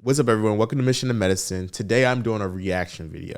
What's up, everyone? Welcome to Mission to Medicine. Today, I'm doing a reaction video.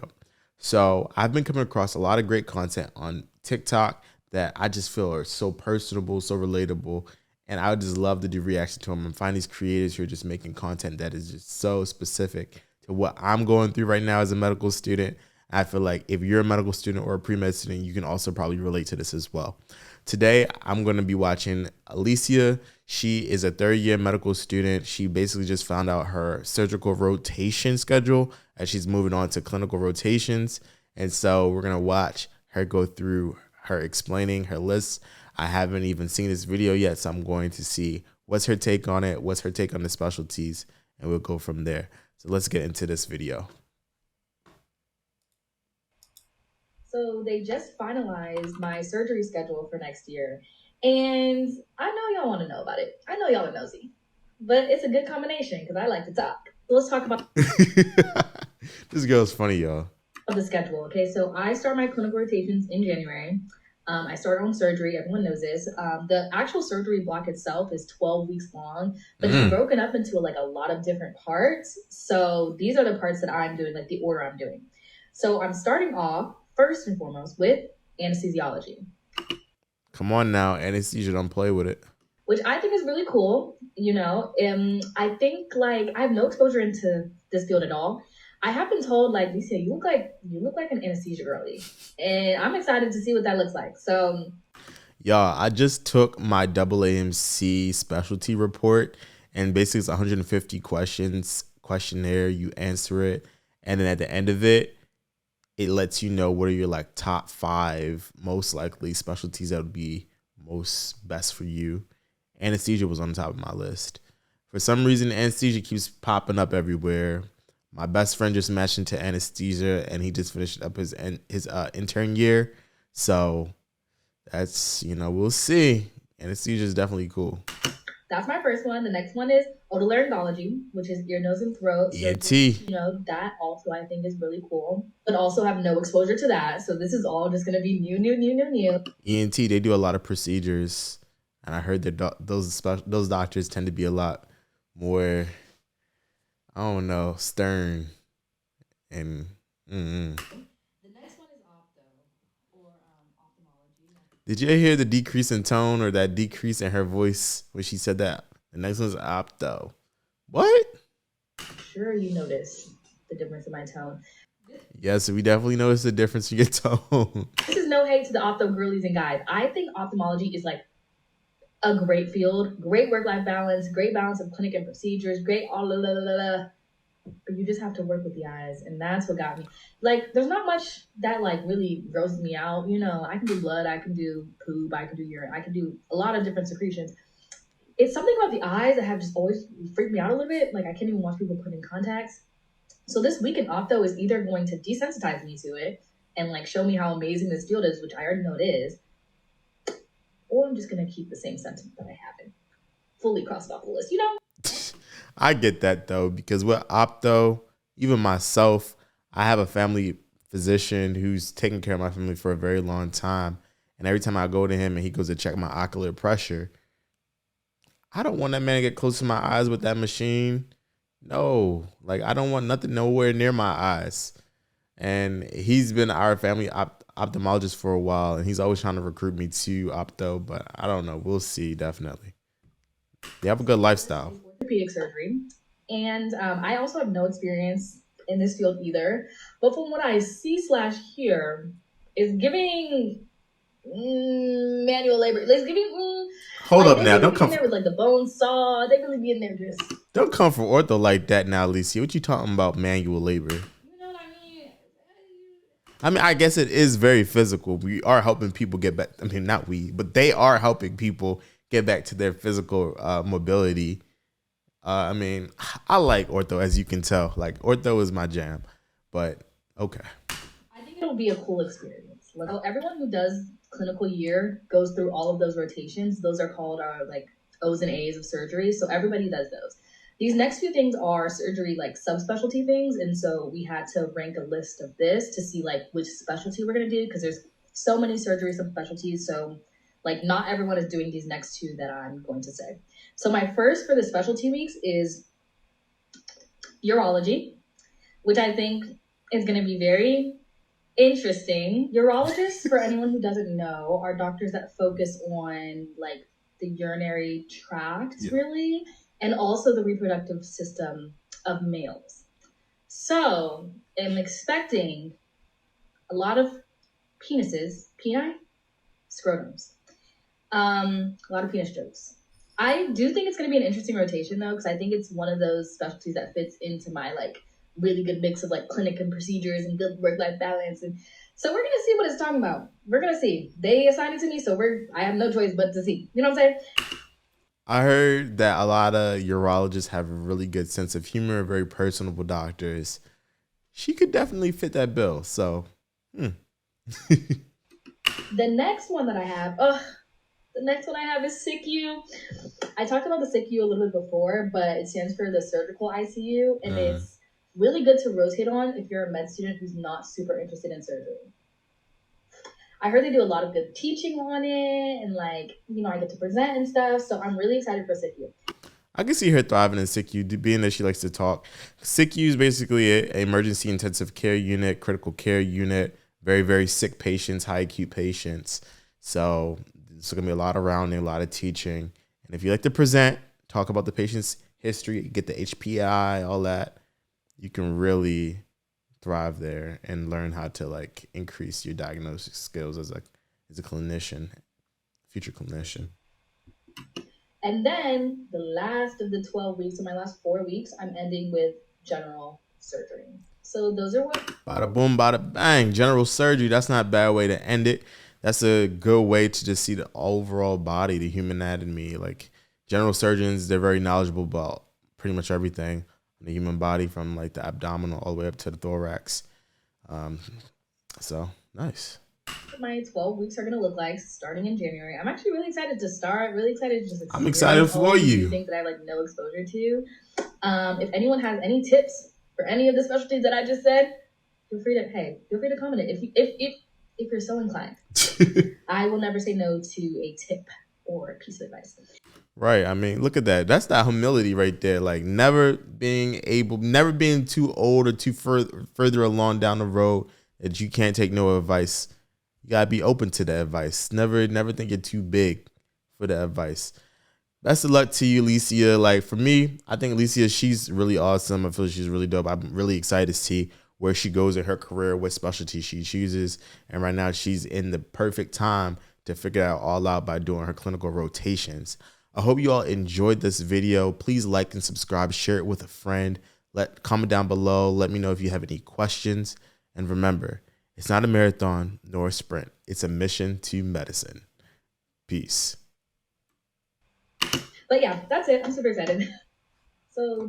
So, I've been coming across a lot of great content on TikTok that I just feel are so personable, so relatable, and I would just love to do reaction to them and find these creators who are just making content that is just so specific to what I'm going through right now as a medical student. I feel like if you're a medical student or a pre-med student, you can also probably relate to this as well. Today, I'm going to be watching Alicia. She is a third-year medical student. She basically just found out her surgical rotation schedule as she's moving on to clinical rotations. And so we're going to watch her go through her explaining her list. I haven't even seen this video yet, so I'm going to see what's her take on it, what's her take on the specialties, and we'll go from there. So let's get into this video. So they just finalized my surgery schedule for next year. And I know y'all want to know about it. I know y'all are nosy. But it's a good combination because I like to talk. So let's talk about This girl's funny, y'all. the schedule. Okay, so I start my clinical rotations in January. I start on surgery. Everyone knows this. The actual surgery block itself is 12 weeks long, but it's broken up into like a lot of different parts. So these are the parts that I'm doing, like the order I'm doing. So I'm starting off first and foremost with anesthesiology. Come on now, anesthesia, don't play with it. Which I think is really cool. I think like I have no exposure into this field at all. I have been told like, Lisa, you look like an anesthesia girly, and I'm excited to see what that looks like. So, y'all, I just took my AAMC specialty report, and basically it's 150 questions questionnaire. You answer it, and then at the end of it, it lets you know what are your like top 5 most likely specialties that would be most best for you. Anesthesia was on the top of my list. For some reason, anesthesia keeps popping up everywhere. My best friend just matched into anesthesia, and he just finished up his intern year. So that's, we'll see. Anesthesia is definitely cool. that's my first one. The next one is otolaryngology, which is ear, nose, and throat. ENT. That also I think is really cool, but also have no exposure to that. So this is all just going to be new. ENT, they do a lot of procedures, and I heard that those doctors tend to be a lot more, I don't know, stern and. The next one is opto or ophthalmology. Did you hear the decrease in tone or that decrease in her voice when she said that? The next one's opto. What? Sure, you notice the difference in my tone. Yes, we definitely noticed the difference in your tone. This is no hate to the opto girlies and guys. I think ophthalmology is like a great field, great work-life balance, great balance of clinic and procedures, great all but you just have to work with the eyes, and that's what got me. Like, there's not much that like really grosses me out. I can do blood, I can do poop, I can do urine, I can do a lot of different secretions. It's something about the eyes that have just always freaked me out a little bit. Like, I can't even watch people put in contacts. So this week in opto is either going to desensitize me to it and like show me how amazing this field is, which I already know it is, or I'm just gonna keep the same sentiment that I have and fully cross it off the list. I get that though, because with opto, even myself, I have a family physician who's taken care of my family for a very long time. And every time I go to him and he goes to check my ocular pressure, I don't want that man to get close to my eyes with that machine. No, like I don't want nothing nowhere near my eyes. And he's been our family ophthalmologist for a while, and he's always trying to recruit me to opto, but I don't know. We'll see, definitely. They have a good lifestyle. Orthopedic surgery. And I also have no experience in this field either. But from what I see slash hear, is giving manual labor. It's giving. Hold like, up now. Don't come in there with like the bone saw. They really be in there just. Don't come for ortho like that now, Alicia. What you talking about manual labor? You know what I mean? I mean, I guess it is very physical. We are helping people get back. I mean, not we, but they are helping people get back to their physical mobility. I mean, I like ortho, as you can tell. Like, ortho is my jam. But, okay. I think it'll be a cool experience. Like, everyone who does clinical year goes through all of those rotations. Those are called like O's and A's of surgery. So everybody does those. These next few things are surgery, like subspecialty things. And so we had to rank a list of this to see like which specialty we're going to do, because there's so many surgery subspecialties. So like not everyone is doing these next 2 that I'm going to say. So my first for the specialty weeks is urology, which I think is going to be very interesting. Urologists, for anyone who doesn't know, are doctors that focus on like the urinary tract, Yeah. really, and also the reproductive system of males. So I'm expecting a lot of peni, scrotums, a lot of penis jokes. I do think it's going to be an interesting rotation though, because I think it's one of those specialties that fits into my like really good mix of like clinic and procedures and good work-life balance. And so we're gonna see what it's talking about. We're gonna see. They assigned it to me, so I have no choice but to see. You know what I'm saying? I heard that a lot of urologists have a really good sense of humor, very personable doctors. She could definitely fit that bill. So, The next one that I have, the next one I have is SICU. I talked about the SICU a little bit before, but it stands for the surgical ICU, and it's really good to rotate on if you're a med student who's not super interested in surgery. I heard they do a lot of good teaching on it, and like, I get to present and stuff, so I'm really excited for SICU. I can see her thriving in SICU, being that she likes to talk. SICU is basically an emergency intensive care unit, critical care unit, very, very sick patients, high acute patients. So it's going to be a lot of rounding, a lot of teaching. And if you like to present, talk about the patient's history, get the HPI, all that, you can really thrive there and learn how to like increase your diagnostic skills as a clinician, future clinician. And then the last of the 12 weeks, so my last 4 weeks, I'm ending with general surgery. So those are what. Bada boom, bada bang. General surgery, that's not a bad way to end it. That's a good way to just see the overall body, the human anatomy. Like general surgeons, they're very knowledgeable about pretty much everything in the human body, from like the abdominal all the way up to the thorax. So nice. My 12 weeks are going to look like starting in January. I'm actually really excited to start, really excited to just I'm excited for you. Things that I have like no exposure to. If anyone has any tips for any of the specialties that I just said, feel free to comment it. If you're so inclined. I will never say no to a tip or a piece of advice. Right. I mean, look at that. That's that humility right there. Like never being too old or too further along down the road that you can't take no advice. You gotta be open to the advice. Never think you're too big for the advice. Best of luck to you, Alicia. Like for me, I think Alicia, she's really awesome. I feel she's really dope. I'm really excited to see where she goes in her career, what specialty she chooses. And right now she's in the perfect time to figure it all out by doing her clinical rotations. I hope you all enjoyed this video. Please like and subscribe, share it with a friend. Comment down below. Let me know if you have any questions. And remember, it's not a marathon nor a sprint. It's a mission to medicine. Peace. But yeah, that's it. I'm super excited. So